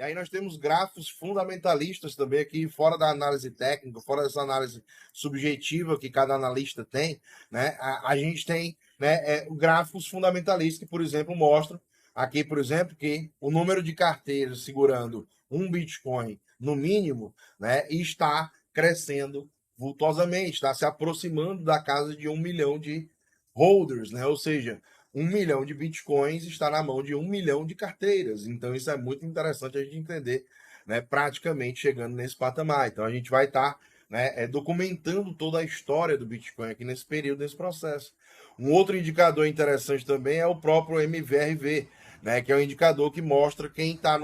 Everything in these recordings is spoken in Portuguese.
E aí nós temos gráficos fundamentalistas também aqui, fora da análise técnica, fora dessa análise subjetiva que cada analista tem, né? A gente tem, né, gráficos fundamentalistas que, por exemplo, mostram aqui, por exemplo, que o número de carteiras segurando um Bitcoin no mínimo, né, está crescendo vultosamente, está se aproximando da casa de 1 milhão de holders, né? Ou seja, 1 milhão de bitcoins está na mão de 1 milhão de carteiras. Então, isso é muito interessante a gente entender, né? Praticamente chegando nesse patamar. Então, a gente vai estar, né, documentando toda a história do Bitcoin aqui nesse período, nesse processo. Um outro indicador interessante também é o próprio MVRV, né? Que é um indicador que mostra quem está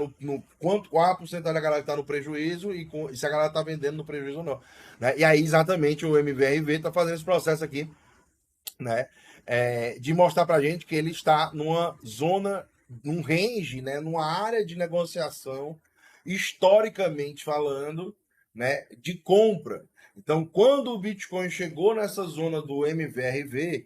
qual a porcentagem da galera que está no prejuízo e se a galera está vendendo no prejuízo ou não. Né? E aí, exatamente, o MVRV está fazendo esse processo aqui, né, de mostrar para a gente que ele está numa zona, num range, né, numa área de negociação, historicamente falando, né, de compra. Então, quando o Bitcoin chegou nessa zona do MVRV,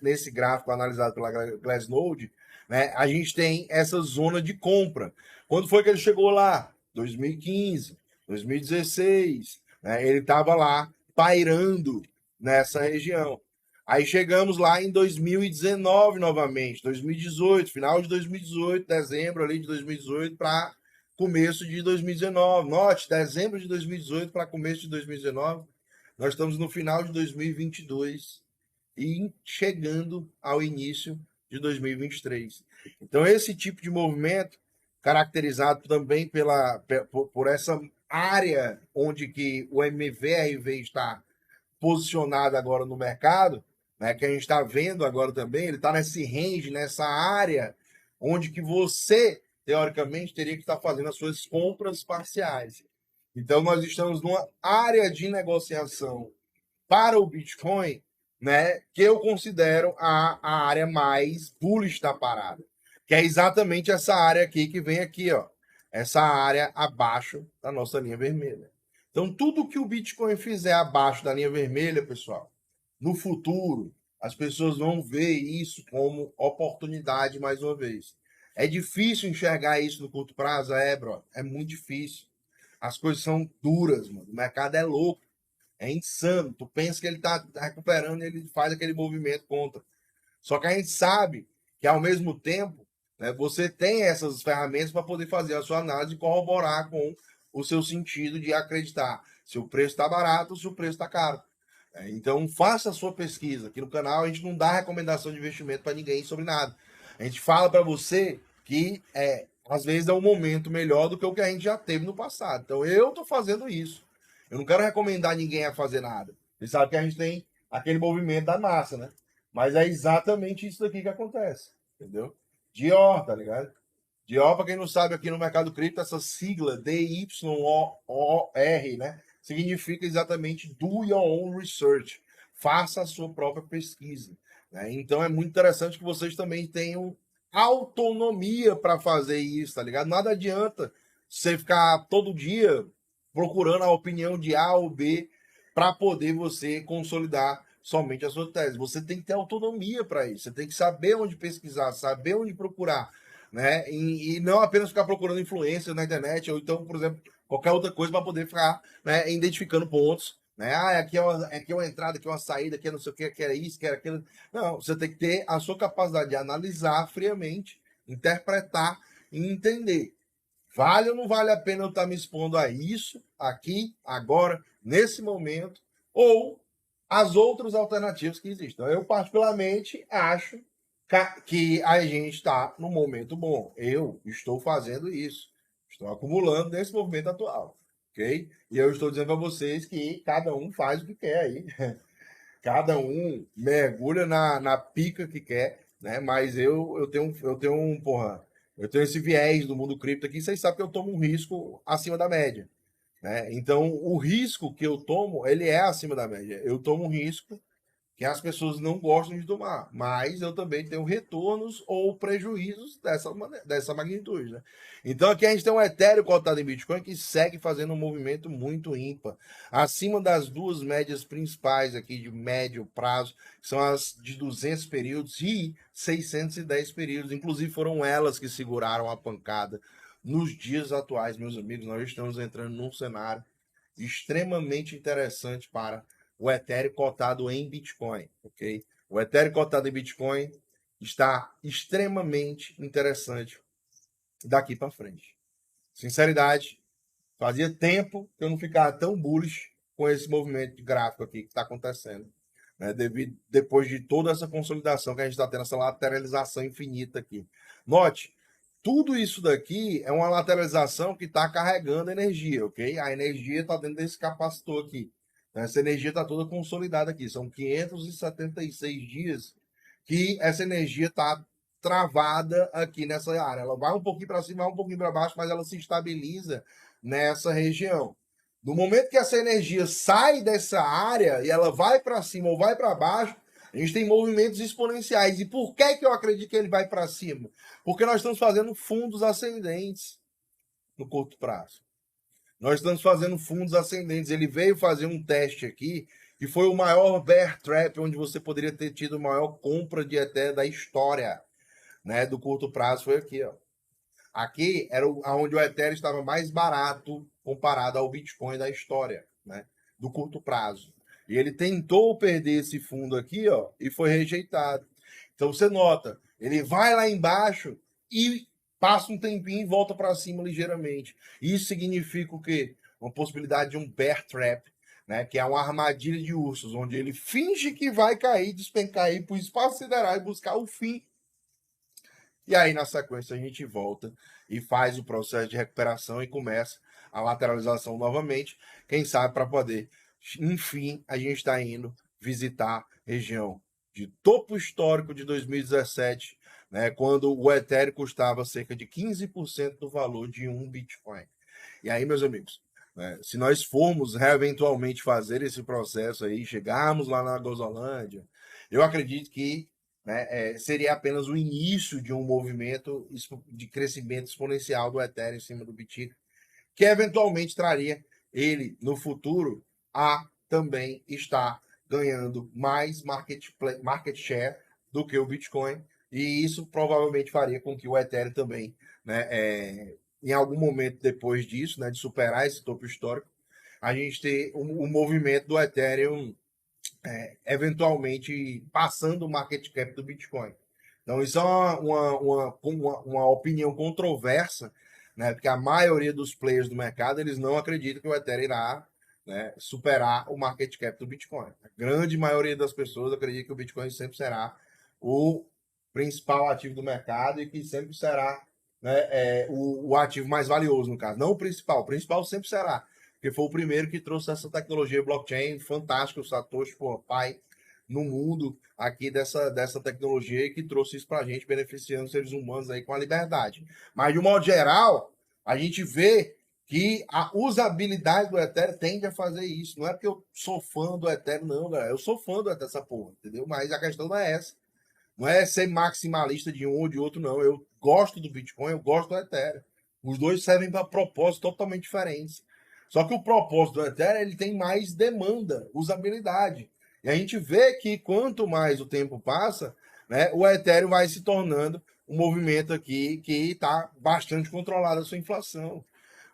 nesse gráfico analisado pela Glassnode, né, a gente tem essa zona de compra. Quando foi que ele chegou lá? 2015, 2016, né, ele estava lá pairando nessa região. Aí chegamos lá em 2019 novamente, 2018, final de 2018, dezembro ali de 2018 para começo de 2019. Note, dezembro de 2018 para começo de 2019, nós estamos no final de 2022 e chegando ao início de 2023. Então esse tipo de movimento, caracterizado também por essa área onde que o MVRV está posicionado agora no mercado, né, que a gente está vendo agora também, ele está nesse range, nessa área, onde que você, teoricamente, teria que estar fazendo as suas compras parciais. Então, nós estamos numa área de negociação para o Bitcoin, né, que eu considero a área mais bullish da parada, que é exatamente essa área aqui que vem aqui, ó, essa área abaixo da nossa linha vermelha. Então, tudo que o Bitcoin fizer abaixo da linha vermelha, pessoal, no futuro, as pessoas vão ver isso como oportunidade mais uma vez. É difícil enxergar isso no curto prazo? Bro. É muito difícil. As coisas são duras, mano. O mercado é louco. É insano. Tu pensa que ele tá recuperando e ele faz aquele movimento contra. Só que a gente sabe que, ao mesmo tempo, né, você tem essas ferramentas para poder fazer a sua análise e corroborar com o seu sentido de acreditar se o preço está barato ou se o preço está caro. Então, faça a sua pesquisa. Aqui no canal, a gente não dá recomendação de investimento para ninguém sobre nada. A gente fala para você que, às vezes, é um momento melhor do que o que a gente já teve no passado. Então, eu estou fazendo isso. Eu não quero recomendar ninguém a fazer nada. Você sabe que a gente tem aquele movimento da massa, né? Mas é exatamente isso daqui que acontece, entendeu? Dior, tá ligado? Dior, para quem não sabe, aqui no mercado cripto, essa sigla DYOR, né? Significa exatamente do your own research. Faça a sua própria pesquisa. Né? Então é muito interessante que vocês também tenham autonomia para fazer isso, tá ligado? Nada adianta você ficar todo dia procurando a opinião de A ou B para poder você consolidar somente a sua tese. Você tem que ter autonomia para isso. Você tem que saber onde pesquisar, saber onde procurar, né? E não apenas ficar procurando influência na internet ou então, por exemplo, qualquer outra coisa para poder ficar, né, identificando pontos. Né? Aqui é uma entrada, aqui é uma saída, aqui é não sei o que era isso, que era aquilo. Não, você tem que ter a sua capacidade de analisar friamente, interpretar e entender. Vale ou não vale a pena eu estar me expondo a isso, aqui, agora, nesse momento, ou as outras alternativas que existem. Então, eu, particularmente, acho que a gente está no momento bom. Eu estou fazendo isso. Estou acumulando nesse movimento atual. Ok? E eu estou dizendo para vocês que cada um faz o que quer aí. Cada um mergulha na pica que quer, né? Mas eu tenho esse viés do mundo cripto aqui, vocês sabem que eu tomo um risco acima da média, né? Então, o risco que eu tomo, ele é acima da média. Eu tomo um risco que as pessoas não gostam de tomar, mas eu também tenho retornos ou prejuízos dessa magnitude, né? Então aqui a gente tem um Ethereum cotado em Bitcoin que segue fazendo um movimento muito ímpar, acima das duas médias principais aqui de médio prazo, que são as de 200 períodos e 610 períodos, inclusive foram elas que seguraram a pancada nos dias atuais, meus amigos, nós estamos entrando num cenário extremamente interessante para o Ethereum cotado em Bitcoin, ok? O Ethereum cotado em Bitcoin está extremamente interessante daqui para frente. Sinceridade, fazia tempo que eu não ficava tão bullish com esse movimento de gráfico aqui que está acontecendo. Né? Depois de toda essa consolidação que a gente está tendo, essa lateralização infinita aqui. Note, tudo isso daqui é uma lateralização que está carregando energia, ok? A energia está dentro desse capacitor aqui. Essa energia está toda consolidada aqui. São 576 dias que essa energia está travada aqui nessa área. Ela vai um pouquinho para cima, vai um pouquinho para baixo, mas ela se estabiliza nessa região. No momento que essa energia sai dessa área e ela vai para cima ou vai para baixo, a gente tem movimentos exponenciais. E por que eu acredito que ele vai para cima? Porque nós estamos fazendo fundos ascendentes no curto prazo. Nós estamos fazendo fundos ascendentes. Ele veio fazer um teste aqui, que foi o maior bear trap, onde você poderia ter tido a maior compra de Ethereum da história, né, do curto prazo, foi aqui, ó. Aqui era onde o Ethereum estava mais barato comparado ao Bitcoin da história, né, do curto prazo. E ele tentou perder esse fundo aqui, ó, e foi rejeitado. Então você nota, ele vai lá embaixo e passa um tempinho e volta para cima ligeiramente. Isso significa o quê? Uma possibilidade de um bear trap, né, que é uma armadilha de ursos, onde ele finge que vai cair, despencar aí para o espaço sideral e buscar o fim. E aí, na sequência, a gente volta e faz o processo de recuperação e começa a lateralização novamente. Quem sabe para poder, enfim, a gente está indo visitar a região de topo histórico de 2017, né, quando o Ethereum custava cerca de 15% do valor de um Bitcoin. E aí, meus amigos, né, se nós formos eventualmente fazer esse processo aí, chegarmos lá na Gozolândia, eu acredito que, né, seria apenas o início de um movimento de crescimento exponencial do Ethereum em cima do Bitcoin, que eventualmente traria ele no futuro a também estar ganhando mais market share do que o Bitcoin, e isso provavelmente faria com que o Ethereum também, né, em algum momento depois disso, né, de superar esse topo histórico, a gente ter um movimento do Ethereum eventualmente passando o market cap do Bitcoin. Então, isso é uma opinião controversa, né? Porque a maioria dos players do mercado eles não acreditam que o Ethereum irá, né, superar o market cap do Bitcoin. A grande maioria das pessoas acredita que o Bitcoin sempre será o principal ativo do mercado e que sempre será, né, o ativo mais valioso, no caso. Não o principal sempre será, porque foi o primeiro que trouxe essa tecnologia blockchain fantástica, o Satoshi, pô, pai no mundo aqui dessa tecnologia e que trouxe isso para a gente, beneficiando os seres humanos aí com a liberdade. Mas, de um modo geral, a gente vê que a usabilidade do Ethereum tende a fazer isso. Não é porque eu sou fã do Ethereum, não, galera. Eu sou fã dessa porra, entendeu? Mas a questão não é essa. Não é ser maximalista de um ou de outro, não. Eu gosto do Bitcoin, eu gosto do Ethereum. Os dois servem para propósitos totalmente diferentes. Só que o propósito do Ethereum ele tem mais demanda, usabilidade. E a gente vê que quanto mais o tempo passa, né, o Ethereum vai se tornando um movimento aqui que está bastante controlado a sua inflação.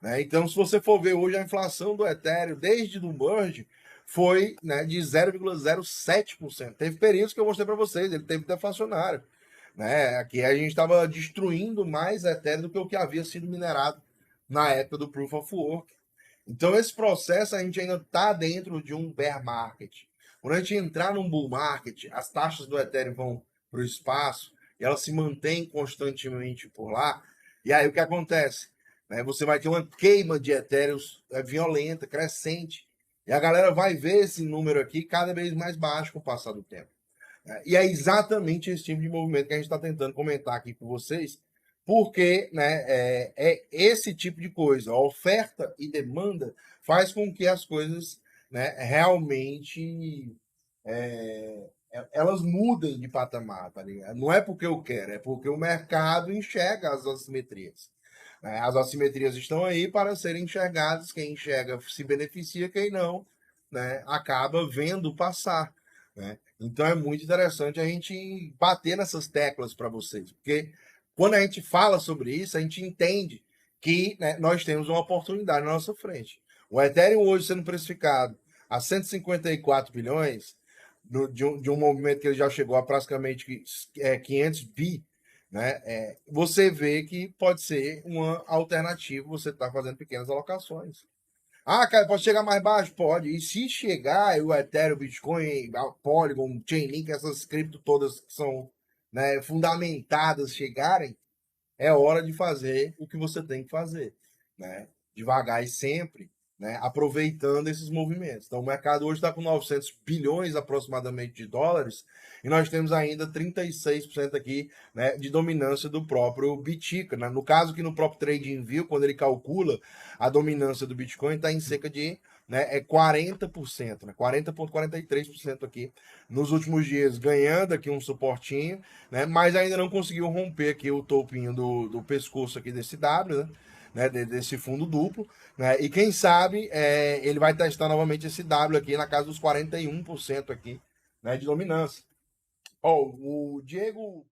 Né? Então, se você for ver hoje a inflação do Ethereum, desde o merge, foi, né, de 0,07%. Teve períodos que eu mostrei para vocês, ele teve deflacionário. Né? Aqui a gente estava destruindo mais Ethereum do que o que havia sido minerado na época do Proof of Work. Então, esse processo a gente ainda está dentro de um bear market. Quando a gente entrar num bull market, as taxas do Ethereum vão para o espaço e elas se mantêm constantemente por lá. E aí o que acontece? Né? Você vai ter uma queima de Ethereum violenta, crescente. E a galera vai ver esse número aqui cada vez mais baixo com o passar do tempo. E é exatamente esse tipo de movimento que a gente está tentando comentar aqui com vocês, porque, né, é esse tipo de coisa, a oferta e demanda faz com que as coisas, né, realmente elas mudem de patamar, tá ligado? Não é porque eu quero, é porque o mercado enxerga as assimetrias. Né? As assimetrias estão aí para serem enxergadas, quem enxerga se beneficia, quem não, né, acaba vendo passar. Né? Então é muito interessante a gente bater nessas teclas para vocês, porque quando a gente fala sobre isso, a gente entende que, né, nós temos uma oportunidade na nossa frente. O Ethereum hoje sendo precificado a 154 bilhões, de um movimento que ele já chegou a praticamente 500 bi, né? Você vê que pode ser uma alternativa você estar fazendo pequenas alocações. Ah, cara, pode chegar mais baixo? Pode. E se chegar, o Ethereum, o Bitcoin, a Polygon, o Chainlink, essas cripto todas que são, né, fundamentadas chegarem, é hora de fazer o que você tem que fazer, né? Devagar e sempre, né? Aproveitando esses movimentos. Então, o mercado hoje está com 900 bilhões aproximadamente de dólares e nós temos ainda 36% aqui, né, de dominância do próprio Bitica, né? No caso que no próprio TradingView, quando ele calcula a dominância do Bitcoin, está em cerca de, né, 40%, né? 40,43% aqui nos últimos dias, ganhando aqui um suportinho, né? Mas ainda não conseguiu romper aqui o topinho do pescoço aqui desse W, né? Desse fundo duplo, né? E quem sabe ele vai testar novamente esse W aqui na casa dos 41% aqui, né? De dominância. Ó, o Diego